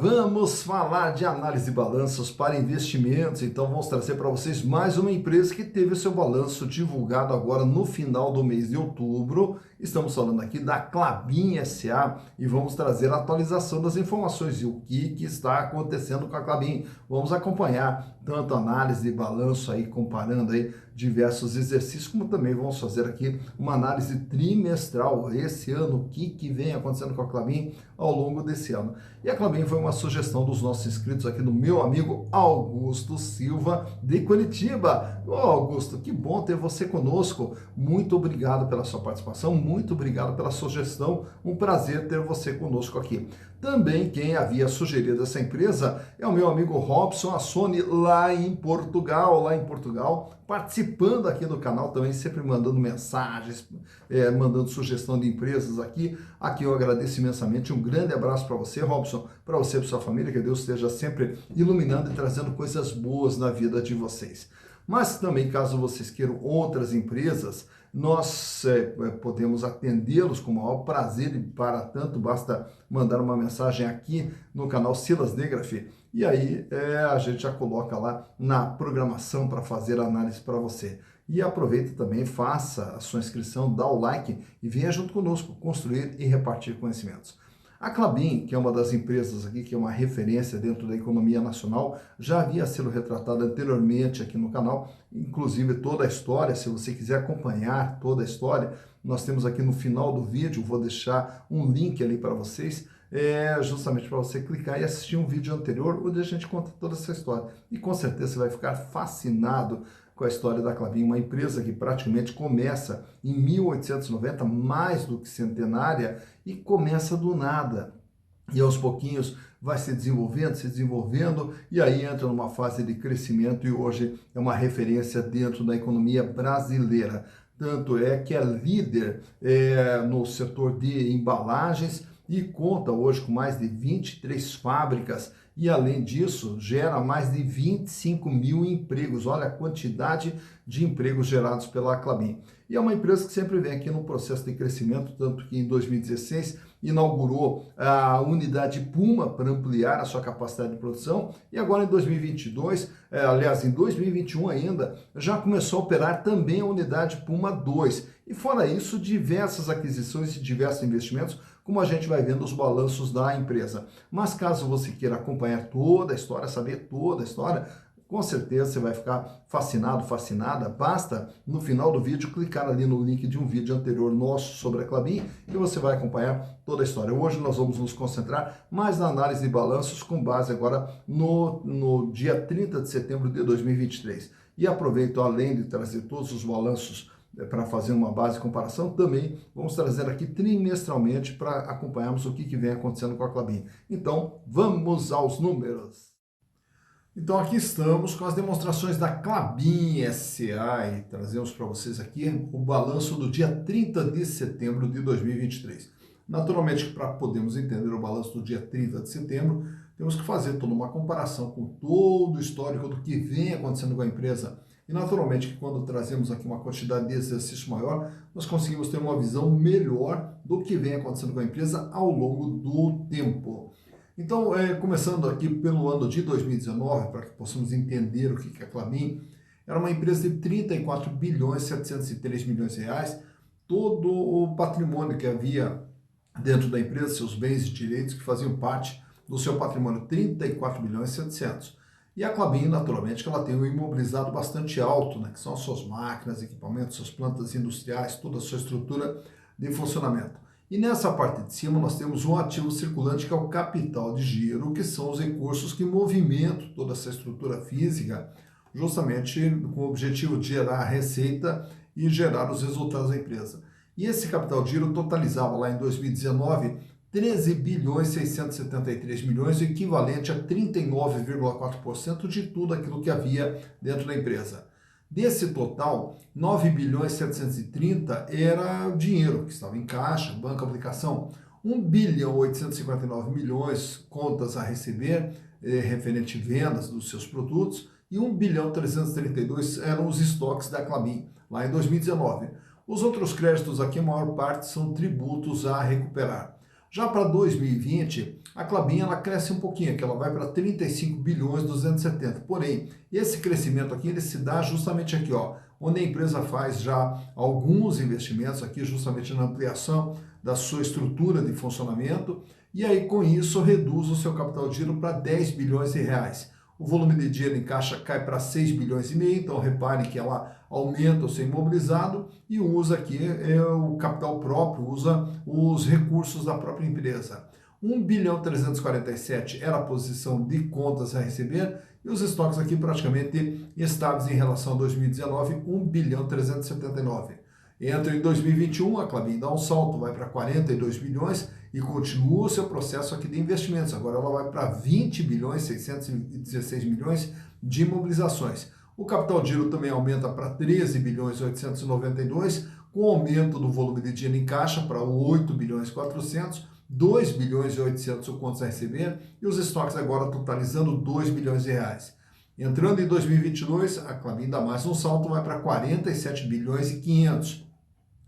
vamos falar de análise de balanços para investimentos. Então vamos trazer para vocês mais uma empresa que teve o seu balanço divulgado agora no final do mês de outubro. Estamos falando aqui da Klabin SA e vamos trazer a atualização das informações e o que está acontecendo com a Klabin. Vamos acompanhar tanto a análise de balanço aí, comparando aí diversos exercícios, como também vamos fazer aqui uma análise trimestral esse ano, o que vem acontecendo com a Klabin ao longo desse ano. E a Klabin foi uma sugestão dos nossos inscritos aqui do meu amigo Augusto Silva de Curitiba. Ô Augusto, que bom ter você conosco. Muito obrigado pela sua participação, muito obrigado pela sugestão. Um prazer ter você conosco aqui. Também quem havia sugerido essa empresa é o meu amigo Robson Assoni, lá em Portugal, participando aqui do canal também, sempre mandando mensagens, mandando sugestão de empresas aqui. Aqui eu agradeço imensamente, um grande abraço para você, Robson, para você e para sua família, que Deus esteja sempre iluminando e trazendo coisas boas na vida de vocês. Mas também, caso vocês queiram outras empresas, nós podemos atendê-los com o maior prazer, e para tanto basta mandar uma mensagem aqui no canal Silas Negrafy, e aí a gente já coloca lá na programação para fazer a análise para você. E aproveita também, faça a sua inscrição, dá o like e venha junto conosco construir e repartir conhecimentos. A Klabin, que é uma das empresas aqui, que é uma referência dentro da economia nacional, já havia sido retratada anteriormente aqui no canal, inclusive toda a história. Se você quiser acompanhar toda a história, nós temos aqui no final do vídeo, vou deixar um link ali para vocês, justamente para você clicar e assistir um vídeo anterior, onde a gente conta toda essa história. E com certeza você vai ficar fascinado com a história da Klabin, uma empresa que praticamente começa em 1890, mais do que centenária, e começa do nada. E aos pouquinhos vai se desenvolvendo, e aí entra numa fase de crescimento, e hoje é uma referência dentro da economia brasileira. Tanto é que é líder no setor de embalagens, e conta hoje com mais de 23 fábricas, e além disso gera mais de 25 mil empregos. Olha a quantidade de empregos gerados pela Klabin. E é uma empresa que sempre vem aqui no processo de crescimento, tanto que em 2016 inaugurou a unidade Puma para ampliar a sua capacidade de produção, e agora em 2022, aliás, em 2021 ainda, já começou a operar também a unidade Puma 2. E fora isso, diversas aquisições e diversos investimentos, como a gente vai vendo os balanços da empresa. Mas caso você queira acompanhar toda a história, saber toda a história, com certeza você vai ficar fascinado, fascinada. Basta, no final do vídeo, clicar ali no link de um vídeo anterior nosso sobre a Klabin e você vai acompanhar toda a história. Hoje nós vamos nos concentrar mais na análise de balanços com base agora no dia 30 de setembro de 2023. E aproveito, além de trazer todos os balanços para fazer uma base de comparação, também vamos trazer aqui trimestralmente para acompanharmos o que vem acontecendo com a Klabin. Então, vamos aos números. Então, aqui estamos com as demonstrações da Klabin SA e trazemos para vocês aqui o balanço do dia 30 de setembro de 2023. Naturalmente, para podermos entender o balanço do dia 30 de setembro, temos que fazer toda uma comparação com todo o histórico do que vem acontecendo com a empresa. E naturalmente que quando trazemos aqui uma quantidade de exercício maior, nós conseguimos ter uma visão melhor do que vem acontecendo com a empresa ao longo do tempo. Então, começando aqui pelo ano de 2019, para que possamos entender o que é a Klabin, era uma empresa de 34 bilhões 703 milhões de reais, todo o patrimônio que havia dentro da empresa, seus bens e direitos que faziam parte do seu patrimônio, 34 bilhões 700. E a Klabin, naturalmente, que ela tem um imobilizado bastante alto, né, que são as suas máquinas, equipamentos, suas plantas industriais, toda a sua estrutura de funcionamento. E nessa parte de cima nós temos um ativo circulante, que é o capital de giro, que são os recursos que movimentam toda essa estrutura física, justamente com o objetivo de gerar receita e gerar os resultados da empresa. E esse capital de giro totalizava lá em 2019 13 bilhões 673 milhões, o equivalente a 39,4% de tudo aquilo que havia dentro da empresa. Desse total, 9 bilhões 730 era dinheiro que estava em caixa, banco, aplicação. 1 bilhão 859 milhões contas a receber, referente vendas dos seus produtos, e 1 bilhão 332 eram os estoques da Klabin, lá em 2019. Os outros créditos aqui, a maior parte, são tributos a recuperar. Já para 2020, a Klabin ela cresce um pouquinho, que ela vai para 35 bilhões 270. Porém, esse crescimento aqui ele se dá justamente aqui, ó, onde a empresa faz já alguns investimentos aqui justamente na ampliação da sua estrutura de funcionamento e aí com isso reduz o seu capital de giro para 10 bilhões de reais. O volume de dinheiro em caixa cai para 6 bilhões e meio, então reparem que ela aumenta o seu imobilizado e usa aqui o capital próprio, usa os recursos da própria empresa. 1 bilhão 347 era a posição de contas a receber e os estoques aqui praticamente estáveis em relação a 2019, 1 bilhão 379. Entra em 2021, a Klabin dá um salto, vai para 42 bilhões e continua o seu processo aqui de investimentos. Agora ela vai para 20 bilhões 616 milhões de imobilizações. O capital de giro também aumenta para 13 bilhões 892, com aumento do volume de dinheiro em caixa para 8 bilhões 400, 2 bilhões e 800 o contas a receber e os estoques agora totalizando 2 bilhões de reais. Entrando em 2022, a Klabin dá mais um salto, vai para 47 bilhões e 500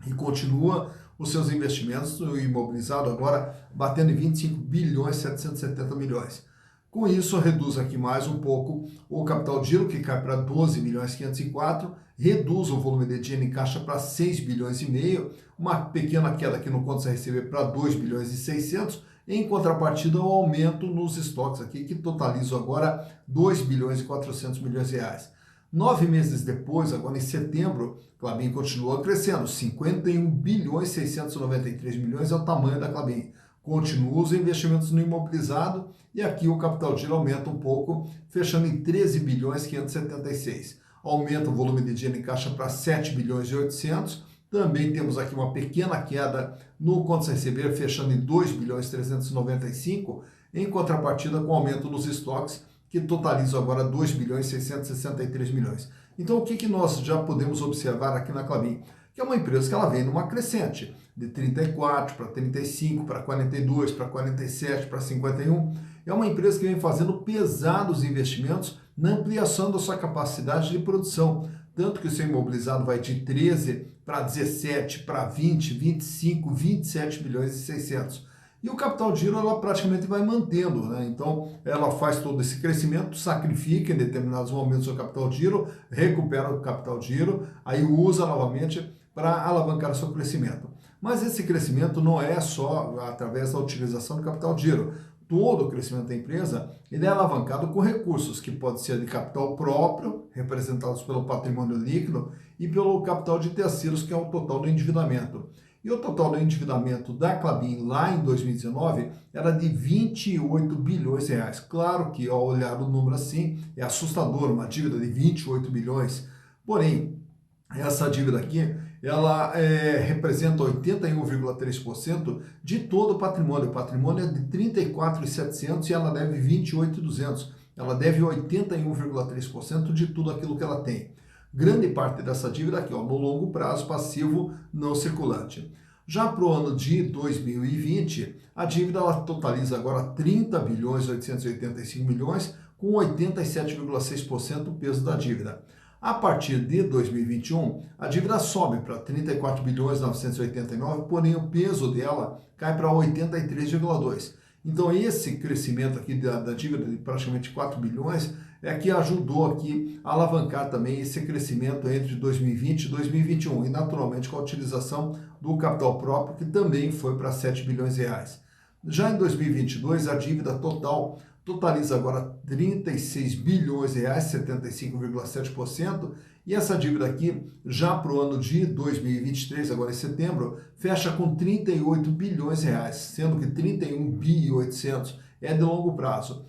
e continua os seus investimentos no imobilizado agora batendo em 25 bilhões 770 milhões. Com isso, reduz aqui mais um pouco o capital de giro, que cai para 12 milhões 504, reduz o volume de dinheiro em caixa para 6 bilhões e meio, uma pequena queda aqui no contas a receber para 2 bilhões e 600, em contrapartida o aumento nos estoques aqui, que totalizam agora 2 bilhões e 400 milhões de reais. 9 meses depois, agora em setembro, Klabin continua crescendo, 51 bilhões 693 milhões é o tamanho da Klabin. Continua os investimentos no imobilizado e aqui o capital de giro aumenta um pouco, fechando em 13 bilhões 576. Aumenta o volume de dinheiro em caixa para 7 bilhões e 800. Também temos aqui uma pequena queda no contas a receber, fechando em 2 bilhões 395, em contrapartida com aumento nos estoques, que totalizam agora 2 bilhões 663 milhões. Então, o que nós já podemos observar aqui na Klabin? Que é uma empresa que ela vem numa crescente, de 34 para 35, para 42, para 47, para 51. É uma empresa que vem fazendo pesados investimentos na ampliação da sua capacidade de produção. Tanto que o seu imobilizado vai de 13 para 17, para 20, 25, 27 bilhões e 600. E o capital de giro ela praticamente vai mantendo, né? Então ela faz todo esse crescimento, sacrifica em determinados momentos o capital de giro, recupera o capital de giro, aí usa novamente para alavancar o seu crescimento. Mas esse crescimento não é só através da utilização do capital de giro. Todo o crescimento da empresa ele é alavancado com recursos que podem ser de capital próprio, representados pelo patrimônio líquido, e pelo capital de terceiros, que é o total do endividamento. E o total do endividamento da Klabin lá em 2019 era de 28 bilhões de reais. Claro que ao olhar o número assim é assustador, uma dívida de 28 bilhões. Porém, essa dívida aqui, ela representa 81,3% de todo o patrimônio. O patrimônio é de 34.700 e ela deve 28.200. Ela deve 81,3% de tudo aquilo que ela tem. Grande parte dessa dívida aqui, ó, no longo prazo, passivo não circulante. Já para o ano de 2020, a dívida ela totaliza agora 30 bilhões 885 milhões, com 87,6% o peso da dívida. A partir de 2021, a dívida sobe para 34 bilhões 989, porém o peso dela cai para 83,2. Então esse crescimento aqui da dívida de praticamente 4 bilhões é que ajudou aqui a alavancar também esse crescimento entre 2020 e 2021 e naturalmente com a utilização do capital próprio que também foi para 7 bilhões de reais. Já em 2022 a dívida total totaliza agora 36 bilhões de reais, 75,7%, e essa dívida aqui, já para o ano de 2023, agora em setembro, fecha com 38 bilhões de reais, sendo que 31 bi e 800 é de longo prazo.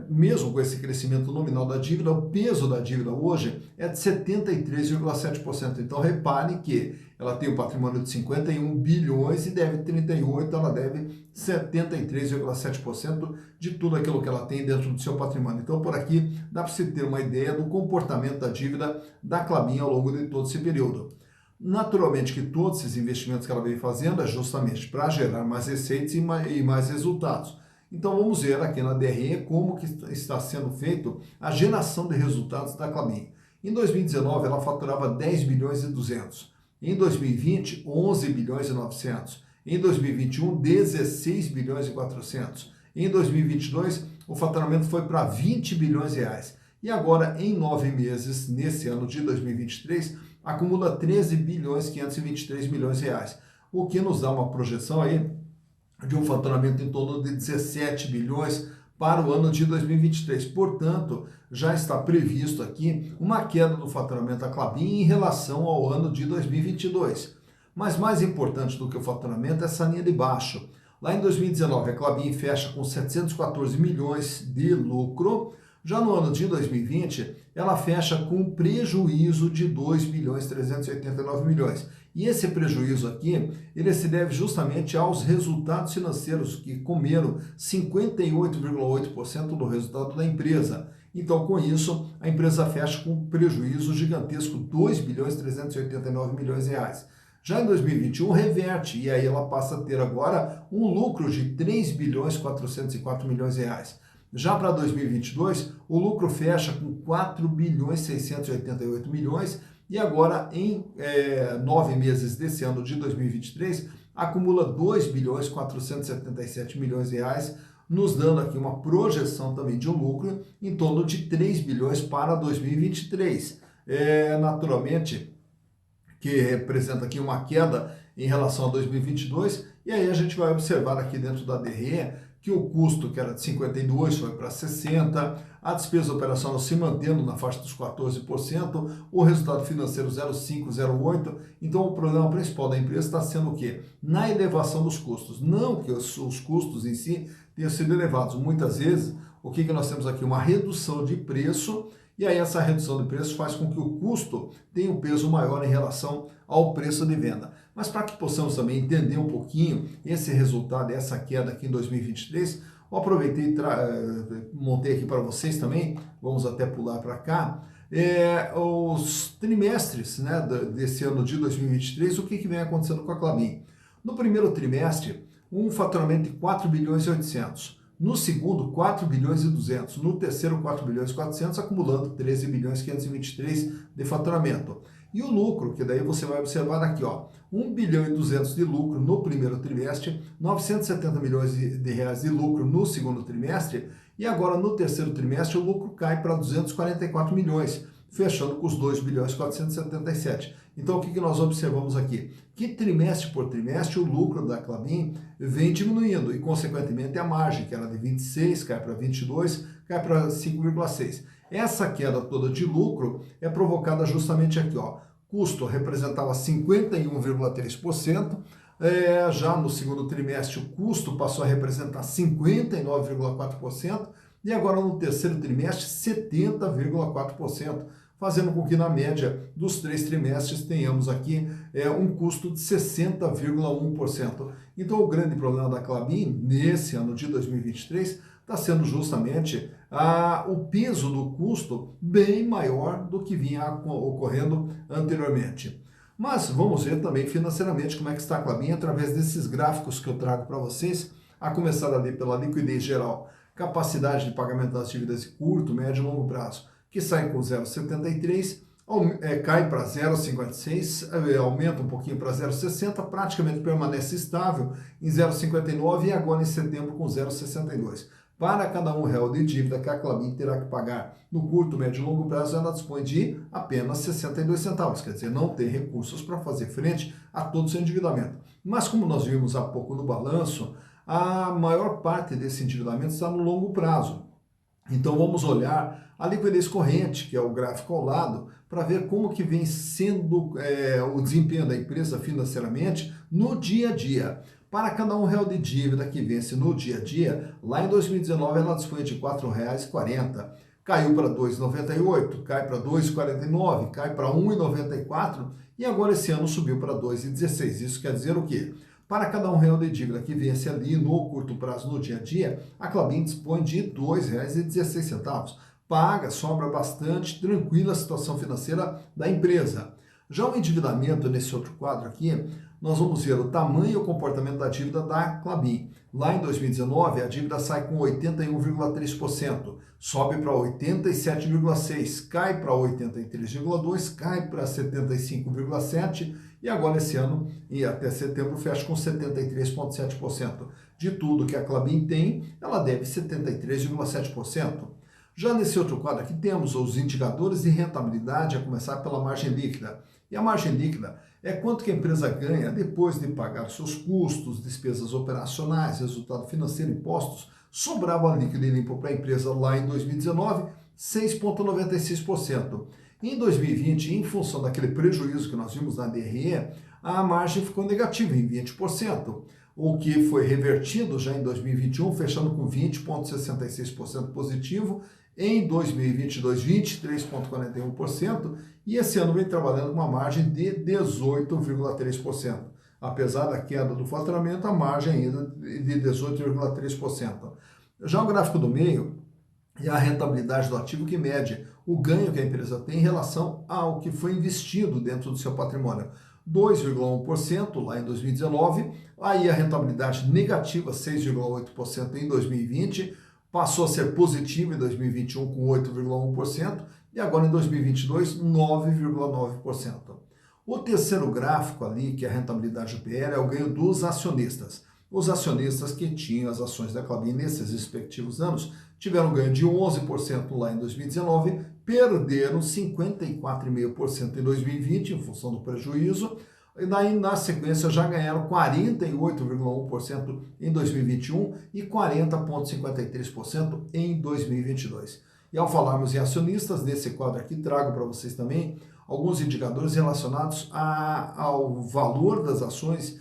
Mesmo com esse crescimento nominal da dívida, o peso da dívida hoje é de 73,7%. Então repare que ela tem um patrimônio de 51 bilhões e deve 38, ela deve 73,7% de tudo aquilo que ela tem dentro do seu patrimônio. Então por aqui dá para você ter uma ideia do comportamento da dívida da Klabin ao longo de todo esse período. Naturalmente que todos esses investimentos que ela vem fazendo é justamente para gerar mais receitas e mais resultados. Então vamos ver aqui na DRE como que está sendo feito a geração de resultados da Klabin. Em 2019 ela faturava 10 bilhões e 200. Em 2020, 11 bilhões e 900. Em 2021, 16 bilhões e 400. Em 2022, o faturamento foi para 20 bilhões de reais. E agora, em 9 meses, nesse ano de 2023, acumula 13 bilhões e 523 milhões de reais, o que nos dá uma projeção aí de um faturamento em torno de 17 bilhões para o ano de 2023. Portanto, já está previsto aqui uma queda do faturamento da Klabin em relação ao ano de 2022. Mas mais importante do que o faturamento é essa linha de baixo. Lá em 2019, a Klabin fecha com 714 milhões de lucro. Já no ano de 2020, ela fecha com prejuízo de 2 bilhões 389 milhões. E esse prejuízo aqui, ele se deve justamente aos resultados financeiros que comeram 58,8% do resultado da empresa. Então, com isso, a empresa fecha com um prejuízo gigantesco, 2 bilhões 389 milhões de reais. Já em 2021 reverte, e aí ela passa a ter agora um lucro de 3 bilhões 404 milhões de reais. Já para 2022, o lucro fecha com 4 bilhões 688 milhões e agora em 9 meses desse ano de 2023, acumula 2 bilhões 477 milhões de reais, nos dando aqui uma projeção também de um lucro em torno de 3 bilhões para 2023. Naturalmente, que representa aqui uma queda em relação a 2022, e aí a gente vai observar aqui dentro da DRE que o custo, que era de 52, foi para 60%, a despesa operacional se mantendo na faixa dos 14%, o resultado financeiro 0,5, 0,8%. Então o problema principal da empresa está sendo o quê? Na elevação dos custos. Não que os custos em si tenham sido elevados. Muitas vezes, o que nós temos aqui? Uma redução de preço, e aí essa redução de preço faz com que o custo tenha um peso maior em relação ao preço de venda. Mas para que possamos também entender um pouquinho esse resultado, essa queda aqui em 2023, eu aproveitei e montei aqui para vocês também, vamos até pular para cá, os trimestres, né, desse ano de 2023, o que vem acontecendo com a Klabin. No primeiro trimestre, um faturamento de 4 bilhões e 800. No segundo, 4 bilhões e 200. No terceiro, 4 bilhões e 400, acumulando 13 bilhões e 523 de faturamento. E o lucro, que daí você vai observar aqui, ó, 1 bilhão e 200 de lucro no primeiro trimestre, 970 milhões de reais de lucro no segundo trimestre, e agora no terceiro trimestre o lucro cai para 244 milhões, fechando com os 2 bilhões e 477. Então o que nós observamos aqui? Que trimestre por trimestre o lucro da Klabin vem diminuindo e consequentemente a margem, que era de 26, cai para 22, cai para 5,6. Essa queda toda de lucro é provocada justamente aqui, ó. Custo representava 51,3%, já no segundo trimestre o custo passou a representar 59,4% e agora no terceiro trimestre 70,4%, fazendo com que na média dos 3 trimestres tenhamos aqui um custo de 60,1%. Então o grande problema da Klabin nesse ano de 2023 está sendo justamente o peso do custo bem maior do que vinha ocorrendo anteriormente. Mas vamos ver também financeiramente como é que está a Klabin através desses gráficos que eu trago para vocês, a começar ali pela liquidez geral, capacidade de pagamento das dívidas de curto, médio e longo prazo, que sai com 0,73, cai para 0,56, aumenta um pouquinho para 0,60, praticamente permanece estável em 0,59 e agora em setembro com 0,62. Para cada R$1 de dívida que a Klabin terá que pagar no curto, médio e longo prazo, ela dispõe de apenas 62 centavos, quer dizer, não tem recursos para fazer frente a todo o seu endividamento. Mas como nós vimos há pouco no balanço, a maior parte desse endividamento está no longo prazo. Então vamos olhar a liquidez corrente, que é o gráfico ao lado, para ver como que vem sendo o desempenho da empresa financeiramente no dia a dia. Para cada R$1 de dívida que vence no dia a dia, lá em 2019 ela dispunha de R$ 4,40, caiu para R$ 2,98, cai para R$ 2,49, cai para R$ 1,94 e agora esse ano subiu para R$ 2,16. Isso quer dizer o quê? Para cada R$1 de dívida que vence ali no curto prazo, no dia a dia, a Klabin dispõe de R$ 2,16. Paga, sobra bastante, tranquila a situação financeira da empresa. Já o endividamento, nesse outro quadro aqui, nós vamos ver o tamanho e o comportamento da dívida da Klabin. Lá em 2019, a dívida sai com 81,3%, sobe para 87,6, cai para 83,2, cai para 75,7 e agora esse ano, e até setembro, fecha com 73,7%. De tudo que a Klabin tem, ela deve 73,7%. Já nesse outro quadro aqui temos os indicadores de rentabilidade, a começar pela margem líquida. E a margem líquida é quanto que a empresa ganha depois de pagar seus custos, despesas operacionais, resultado financeiro, impostos, sobrava líquido e limpo para a empresa lá em 2019, 6,96%. Em 2020, em função daquele prejuízo que nós vimos na DRE, a margem ficou negativa em 20%, o que foi revertido já em 2021, fechando com 20,66% positivo, em 2022, 23,41%, e esse ano vem trabalhando com uma margem de 18,3%. Apesar da queda do faturamento, a margem ainda de 18,3%. Já o gráfico do meio é a rentabilidade do ativo que mede o ganho que a empresa tem em relação ao que foi investido dentro do seu patrimônio. 2,1% lá em 2019, aí a rentabilidade negativa, 6,8% em 2020, passou a ser positiva em 2021 com 8,1% e agora em 2022, 9,9%. O terceiro gráfico ali, que é a rentabilidade do PL, é o ganho dos acionistas. Os acionistas que tinham as ações da Klabin nesses respectivos anos tiveram ganho de 11% lá em 2019, perderam 54,5% em 2020 em função do prejuízo, e daí na sequência já ganharam 48,1% em 2021 e 40,53% em 2022. E ao falarmos em acionistas, nesse quadro aqui trago para vocês também alguns indicadores relacionados ao valor das ações,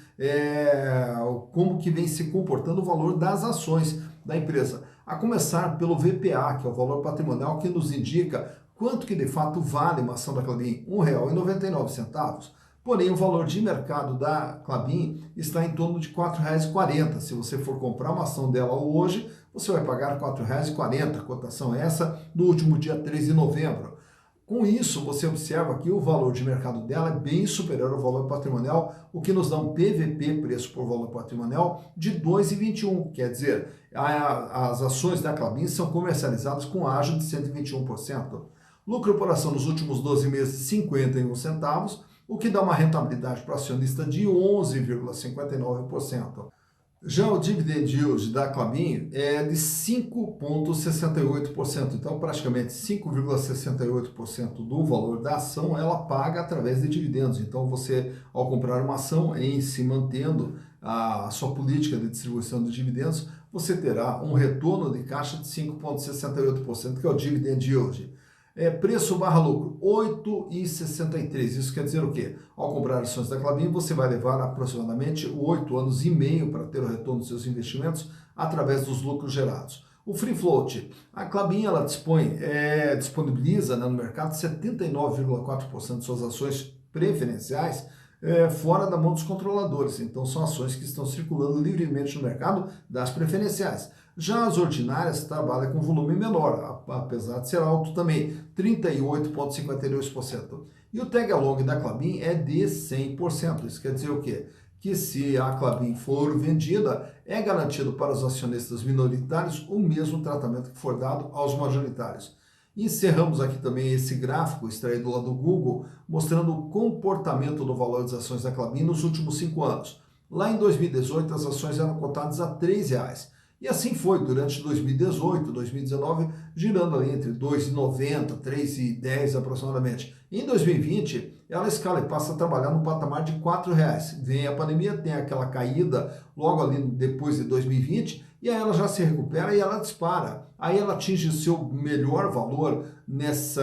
como que vem se comportando o valor das ações da empresa. A começar pelo VPA, que é o valor patrimonial, que nos indica quanto que de fato vale uma ação da Klabin, R$ 1,99. Porém, o valor de mercado da Klabin está em torno de R$ 4,40. Se você for comprar uma ação dela hoje, você vai pagar R$ 4,40. A cotação é essa do último dia 3 de novembro. Com isso, você observa que o valor de mercado dela é bem superior ao valor patrimonial, o que nos dá um PVP, preço por valor patrimonial, de 2,21. Quer dizer, as ações da Klabin são comercializadas com ágio de 121%. Lucro por ação nos últimos 12 meses, 51 centavos, o que dá uma rentabilidade para o acionista de 11,59%. Já o dividend yield da Klabin é de 5,68%, então praticamente 5,68% do valor da ação ela paga através de dividendos. Então você, ao comprar uma ação em se mantendo a sua política de distribuição de dividendos, você terá um retorno de caixa de 5,68%, que é o dividend yield. Preço barra lucro, 8,63. Isso quer dizer o quê? Ao comprar ações da Klabin, você vai levar aproximadamente 8 anos e meio para ter o retorno dos seus investimentos através dos lucros gerados. O free float, a Klabin ela disponibiliza no mercado 79,4% de suas ações preferenciais fora da mão dos controladores. Então são ações que estão circulando livremente no mercado das preferenciais. Já as ordinárias trabalham com volume menor, apesar de ser alto também, 38,52%. E o tag along da Klabin é de 100%. Isso quer dizer o quê? Que se a Klabin for vendida, é garantido para os acionistas minoritários o mesmo tratamento que for dado aos majoritários. Encerramos aqui também esse gráfico extraído lá do Google, mostrando o comportamento do valor das ações da Klabin nos últimos 5 anos. Lá em 2018, as ações eram cotadas a R$ 3,00. E assim foi durante 2018, 2019, girando ali entre R$ 2,90, R$ 3,10 aproximadamente. Em 2020, ela escala e passa a trabalhar no patamar de R$ 4,00. Vem a pandemia, tem aquela caída logo ali depois de 2020, e aí ela já se recupera e ela dispara. Aí ela atinge o seu melhor valor nesse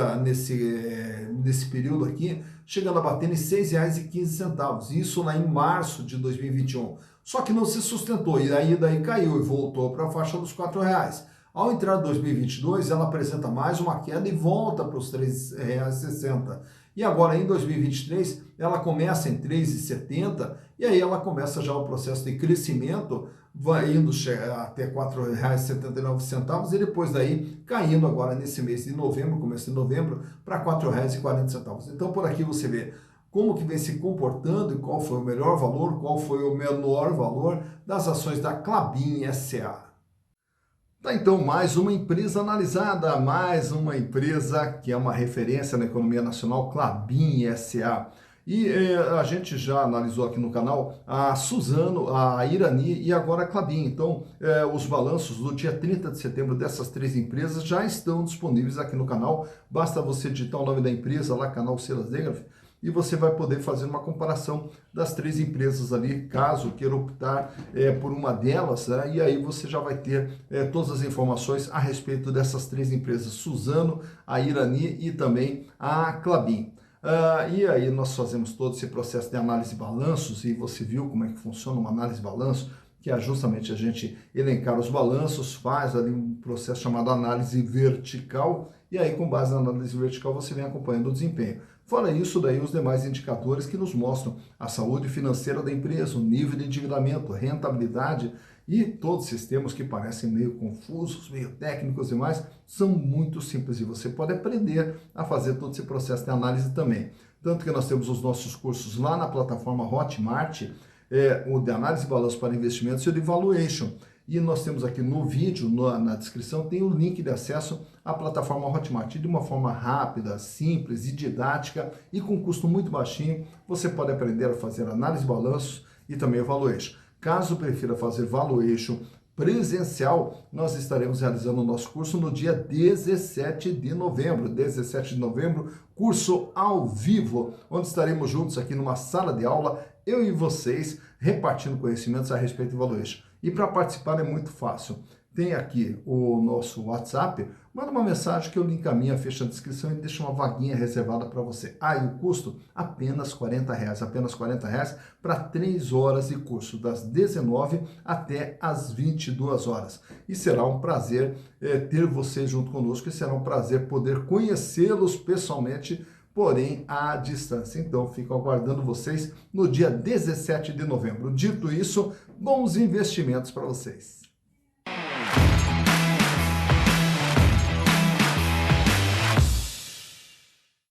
período aqui, chegando a bater em R$ 6,15. Isso lá em março de 2021. Só que não se sustentou, e daí caiu e voltou para a faixa dos R$ 4,00. Ao entrar em 2022, ela apresenta mais uma queda e volta para os R$ 3,60. E agora, em 2023, ela começa em R$ 3,70 e aí ela começa já o processo de crescimento, vai indo até R$ 4,79 e depois daí caindo agora nesse mês de novembro, começo de novembro, para R$ 4,40. Então, por aqui você vê como que vem se comportando e qual foi o melhor valor, qual foi o menor valor das ações da Klabin SA. Tá, então, mais uma empresa analisada, mais uma empresa que é uma referência na economia nacional, Klabin SA. E a gente já analisou aqui no canal a Suzano, a Irani e agora a Klabin. Então, os balanços do dia 30 de setembro dessas três empresas já estão disponíveis aqui no canal. Basta você digitar o nome da empresa lá, canal Silas Degraf, e você vai poder fazer uma comparação das três empresas ali, caso queira optar por uma delas, né? E aí você já vai ter todas as informações a respeito dessas três empresas, Suzano, a Irani e também a Klabin. E aí nós fazemos todo esse processo de análise de balanços, e você viu como é que funciona uma análise de balanço, que é justamente a gente elencar os balanços, faz ali um processo chamado análise vertical, e aí com base na análise vertical você vem acompanhando o desempenho. Fora isso, daí os demais indicadores que nos mostram a saúde financeira da empresa, o nível de endividamento, rentabilidade e todos esses termos que parecem meio confusos, meio técnicos e mais, são muito simples e você pode aprender a fazer todo esse processo de análise também. Tanto que nós temos os nossos cursos lá na plataforma Hotmart, o de análise de balanço para investimentos e o de valuation. E nós temos aqui no vídeo, na descrição, tem o link de acesso à plataforma Hotmart. De uma forma rápida, simples e didática e com custo muito baixinho, você pode aprender a fazer análise de balanços e também valuation. Caso prefira fazer valuation presencial, nós estaremos realizando o nosso curso no dia 17 de novembro. 17 de novembro, curso ao vivo, onde estaremos juntos aqui numa sala de aula, eu e vocês, repartindo conhecimentos a respeito de valuation. E para participar é muito fácil. Tem aqui o nosso WhatsApp, manda uma mensagem que eu lhe encaminho, fecha a descrição e deixa uma vaguinha reservada para você. E o custo? Apenas R$40, apenas R$40 para 3 horas de curso, das 19 até as 22 horas. E será um prazer ter você junto conosco, e será um prazer poder conhecê-los pessoalmente, porém à distância. Então, fico aguardando vocês no dia 17 de novembro. Dito isso, bons investimentos para vocês.